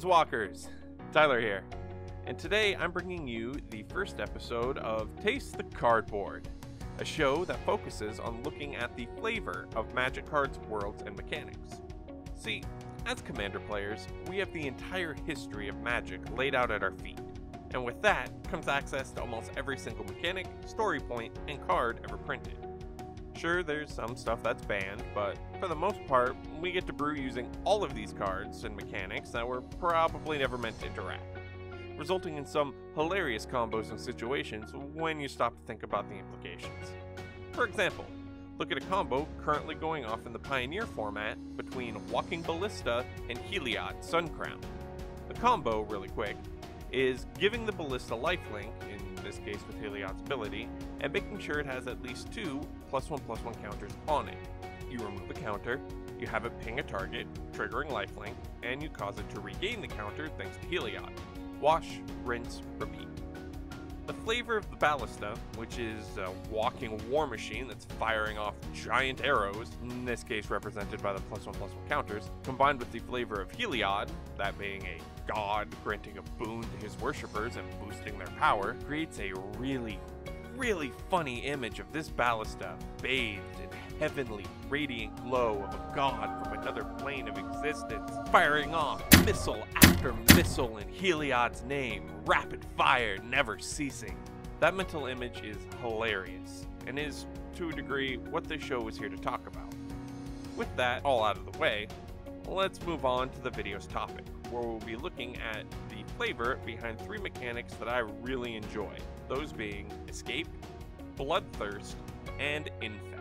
Planeswalkers! Tyler here, and today I'm bringing you the first episode of Taste the Cardboard, a show that focuses on looking at the flavor of Magic cards, worlds, and mechanics. See, as Commander players, we have the entire history of Magic laid out at our feet, and with that comes access to almost every single mechanic, story point, and card ever printed. Sure, there's some stuff that's banned, but for the most part, we get to brew using all of these cards and mechanics that were probably never meant to interact, resulting in some hilarious combos and situations when you stop to think about the implications. For example, look at a combo currently going off in the Pioneer format between Walking Ballista and Heliod Suncrown. The combo, really quick, is giving the Ballista lifelink, in this case with Heliod's ability, and making sure it has at least two +1/+1 counters on it. You remove a counter, you have it ping a target, triggering lifelink, and you cause it to regain the counter thanks to Heliod. Wash, rinse, repeat. The flavor of the Ballista, which is a walking war machine that's firing off giant arrows, in this case represented by the +1/+1 counters, combined with the flavor of Heliod, that being a god granting a boon to his worshippers and boosting their power, creates a really funny image of this Ballista bathed in heavenly radiant glow of a god from another plane of existence, firing off missile after missile in Heliod's name, rapid fire never ceasing. That mental image is hilarious, and is, to a degree, what this show is here to talk about. With that all out of the way, let's move on to the video's topic, where we'll be looking at the flavor behind three mechanics that I really enjoy, those being Escape, Bloodthirst, and Infect.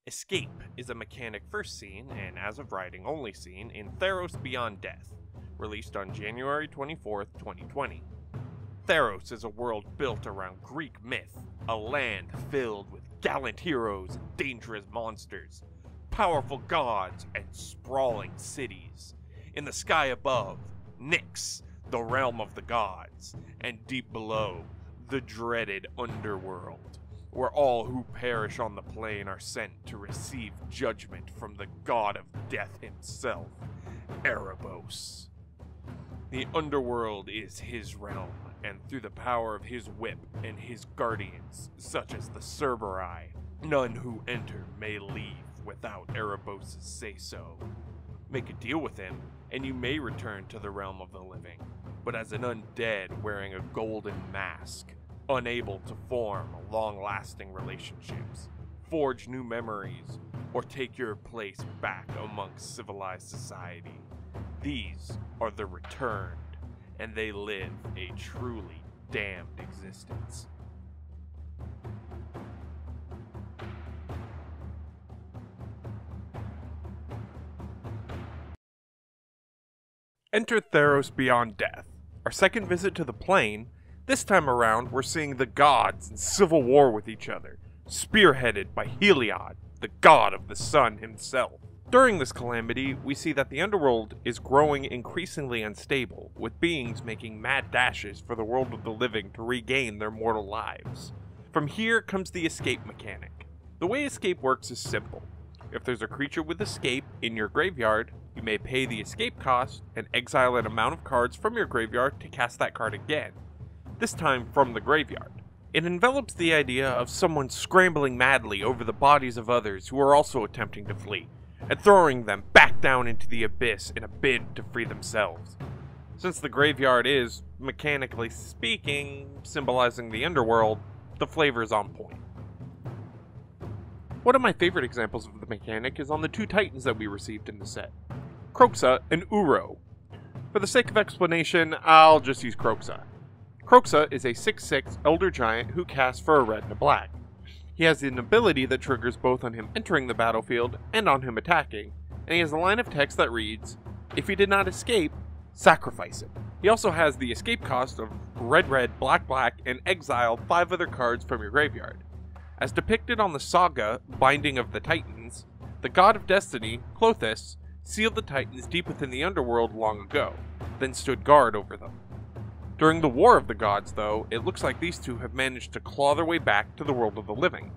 Escape is a mechanic first seen, and as of writing only seen, in Theros Beyond Death, released on January 24th, 2020. Theros is a world built around Greek myth, a land filled with gallant heroes and dangerous monsters, powerful gods, and sprawling cities. In the sky above, Nyx, the realm of the gods, and deep below, the dreaded underworld, where all who perish on the plane are sent to receive judgment from the god of death himself, Erebos. The underworld is his realm, and through the power of his whip and his guardians, such as the Cerberus, none who enter may leave without Erebos' say-so. Make a deal with him, and you may return to the realm of the living, but as an undead wearing a golden mask, unable to form long-lasting relationships, forge new memories, or take your place back amongst civilized society. These are the returned, and they live a truly damned existence. Enter Theros Beyond Death. Our second visit to the plane. This time around, we're seeing the gods in civil war with each other, spearheaded by Heliod, the god of the sun himself. During this calamity, we see that the underworld is growing increasingly unstable, with beings making mad dashes for the world of the living to regain their mortal lives. From here comes the escape mechanic. The way escape works is simple. If there's a creature with escape in your graveyard, you may pay the escape cost and exile an amount of cards from your graveyard to cast that card again, this time from the graveyard. It envelops the idea of someone scrambling madly over the bodies of others who are also attempting to flee, and throwing them back down into the abyss in a bid to free themselves. Since the graveyard is, mechanically speaking, symbolizing the underworld, the flavor is on point. One of my favorite examples of the mechanic is on the two titans that we received in the set, Kroxa and Uro. For the sake of explanation, I'll just use Kroxa. Kroxa is a 6/6 Elder Giant who casts for a red and a black. He has an ability that triggers both on him entering the battlefield and on him attacking, and he has a line of text that reads, "If he did not escape, sacrifice him." He also has the escape cost of red red, black black, and exile 5 other cards from your graveyard. As depicted on the saga Binding of the Titans, the god of destiny, Klothys, sealed the Titans deep within the underworld long ago, then stood guard over them. During the War of the Gods, though, it looks like these two have managed to claw their way back to the world of the living.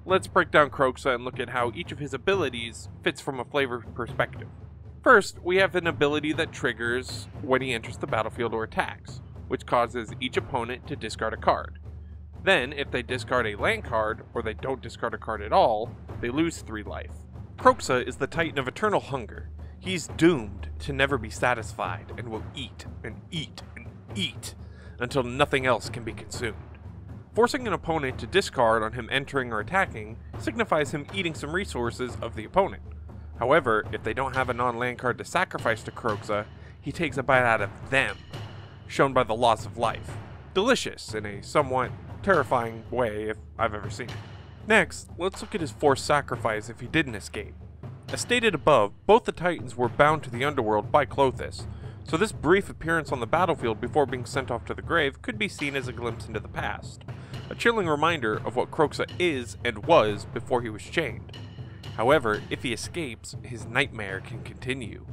let's break down Kroxa and look at how each of his abilities fits from a flavor perspective. First, we have an ability that triggers when he enters the battlefield or attacks, which causes each opponent to discard a card. Then, if they discard a land card, or they don't discard a card at all, they lose 3 life. Kroxa is the Titan of Eternal Hunger. He's doomed to never be satisfied, and will eat, and eat, and eat, until nothing else can be consumed. Forcing an opponent to discard on him entering or attacking signifies him eating some resources of the opponent. However, if they don't have a non-land card to sacrifice to Kroxa, he takes a bite out of them, shown by the loss of life. Delicious in a somewhat terrifying way if I've ever seen it. Next, let's look at his forced sacrifice if he didn't escape. As stated above, both the Titans were bound to the underworld by Klothys, so this brief appearance on the battlefield before being sent off to the grave could be seen as a glimpse into the past, a chilling reminder of what Kroxa is and was before he was chained. However, if he escapes, his nightmare can continue.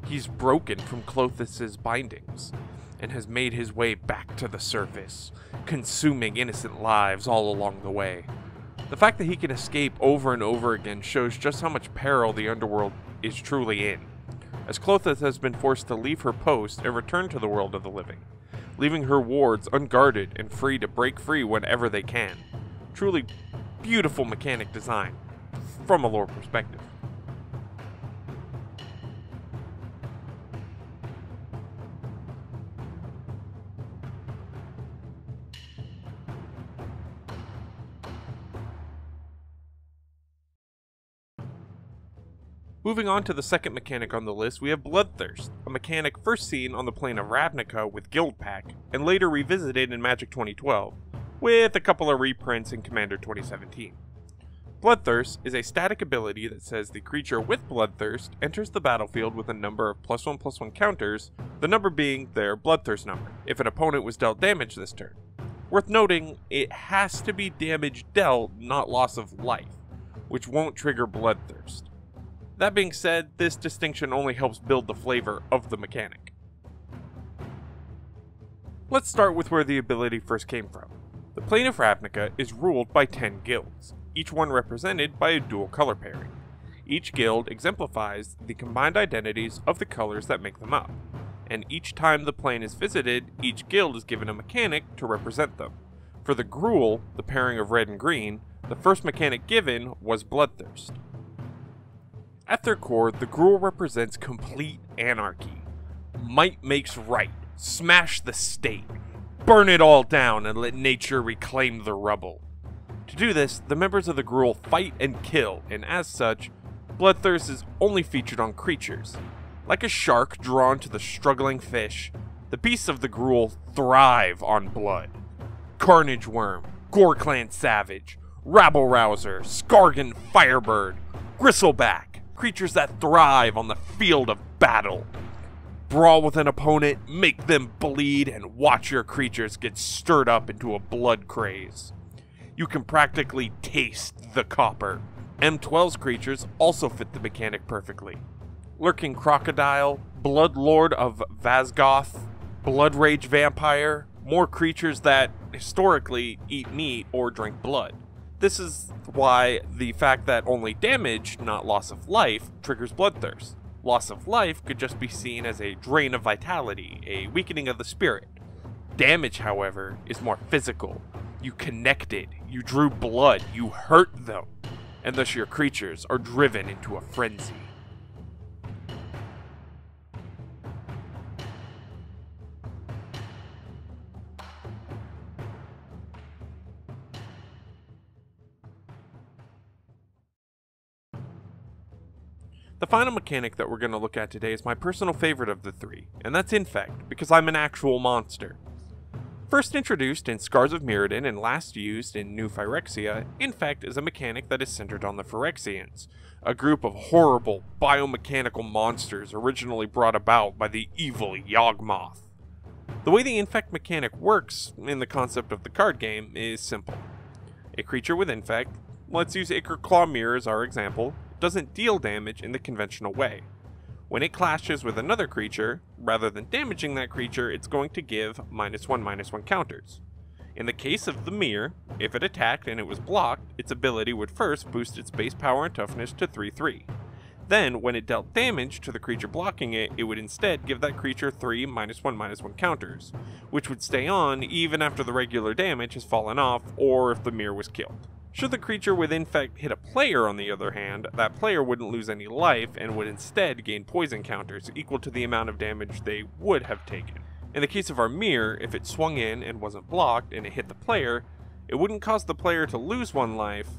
He's broken from Klothys' bindings, and has made his way back to the surface, consuming innocent lives all along the way. The fact that he can escape over and over again shows just how much peril the underworld is truly in, as Klothys has been forced to leave her post and return to the world of the living, leaving her wards unguarded and free to break free whenever they can. Truly beautiful mechanic design, from a lore perspective. Moving on to the second mechanic on the list, we have Bloodthirst, a mechanic first seen on the plane of Ravnica with Guildpact, and later revisited in Magic 2012, with a couple of reprints in Commander 2017. Bloodthirst is a static ability that says the creature with Bloodthirst enters the battlefield with a number of +1/+1 counters, the number being their Bloodthirst number, if an opponent was dealt damage this turn. Worth noting, it has to be damage dealt, not loss of life, which won't trigger Bloodthirst. That being said, this distinction only helps build the flavor of the mechanic. Let's start with where the ability first came from. The plane of Ravnica is ruled by 10 guilds, each one represented by a dual color pairing. Each guild exemplifies the combined identities of the colors that make them up, and each time the plane is visited, each guild is given a mechanic to represent them. For the Gruul, the pairing of red and green, the first mechanic given was Bloodthirst. At their core, the Gruul represents complete anarchy. Might makes right. Smash the state. Burn it all down and let nature reclaim the rubble. To do this, the members of the Gruul fight and kill, and as such, Bloodthirst is only featured on creatures. Like a shark drawn to the struggling fish, the beasts of the Gruul thrive on blood. Carnage Worm, Goreclan Savage, Rabble Rouser, Skargan Firebird, Gristleback, creatures that thrive on the field of battle. Brawl with an opponent, make them bleed, and watch your creatures get stirred up into a blood craze. You can practically taste the copper. M12's creatures also fit the mechanic perfectly. Lurking Crocodile, Bloodlord of Vazgoth, Blood Rage Vampire, more creatures that historically eat meat or drink blood. This is why the fact that only damage, not loss of life, triggers Bloodthirst. Loss of life could just be seen as a drain of vitality, a weakening of the spirit. Damage, however, is more physical. You connected, you drew blood, you hurt them, and thus your creatures are driven into a frenzy. The final mechanic that we're going to look at today is my personal favorite of the three, and that's Infect, because I'm an actual monster. First introduced in Scars of Mirrodin and last used in New Phyrexia, Infect is a mechanic that is centered on the Phyrexians, a group of horrible biomechanical monsters originally brought about by the evil Yawgmoth. The way the Infect mechanic works in the concept of the card game is simple. A creature with Infect, let's use Ichor Claw Mirror as our example, doesn't deal damage in the conventional way. When it clashes with another creature, rather than damaging that creature, it's going to give -1/-1 counters. In the case of the mirror, if it attacked and it was blocked, its ability would first boost its base power and toughness to 3/3. Then, when it dealt damage to the creature blocking it, it would instead give that creature 3 -1/-1 counters, which would stay on even after the regular damage has fallen off or if the mirror was killed. Should the creature with Infect hit a player, on the other hand, that player wouldn't lose any life and would instead gain poison counters equal to the amount of damage they would have taken. In the case of our mirror, if it swung in and wasn't blocked and it hit the player, it wouldn't cause the player to lose 1 life.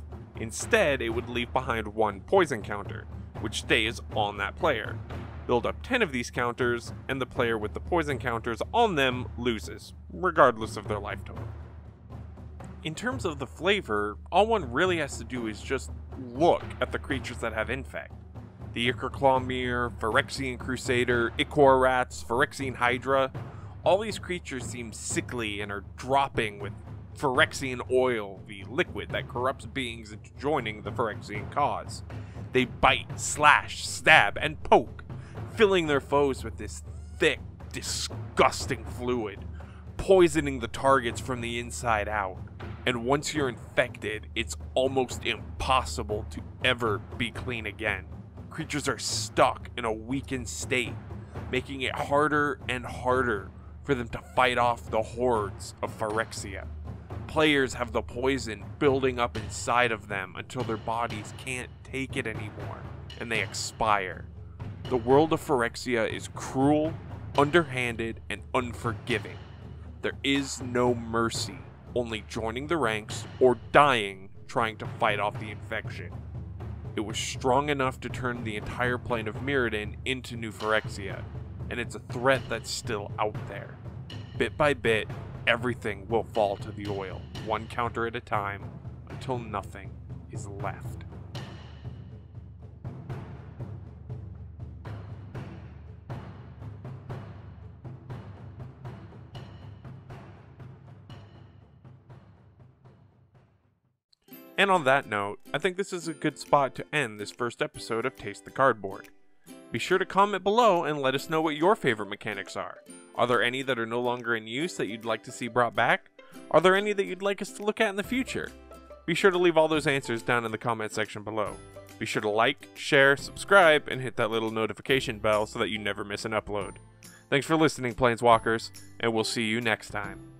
Instead, it would leave behind 1 poison counter, which stays on that player. Build up 10 of these counters, and the player with the poison counters on them loses, regardless of their life total. In terms of the flavor, all one really has to do is just look at the creatures that have Infect. The Ichor Mirror, Phyrexian Crusader, Ichor Rats, Phyrexian Hydra, all these creatures seem sickly and are dropping with Phyrexian oil, the liquid that corrupts beings into joining the Phyrexian cause. They bite, slash, stab, and poke, filling their foes with this thick, disgusting fluid, poisoning the targets from the inside out. And once you're infected, it's almost impossible to ever be clean again. Creatures are stuck in a weakened state, making it harder and harder for them to fight off the hordes of Phyrexia. Players have the poison building up inside of them until their bodies can't take it anymore, and they expire. The world of Phyrexia is cruel, underhanded, and unforgiving. There is no mercy, only joining the ranks or dying trying to fight off the infection. It was strong enough to turn the entire plane of Mirrodin into New Phyrexia, and it's a threat that's still out there. Bit by bit, everything will fall to the oil, 1 counter at a time, until nothing is left. And on that note, I think this is a good spot to end this first episode of Taste the Cardboard. Be sure to comment below and let us know what your favorite mechanics are. Are there any that are no longer in use that you'd like to see brought back? Are there any that you'd like us to look at in the future? Be sure to leave all those answers down in the comment section below. Be sure to like, share, subscribe, and hit that little notification bell so that you never miss an upload. Thanks for listening, Planeswalkers, and we'll see you next time.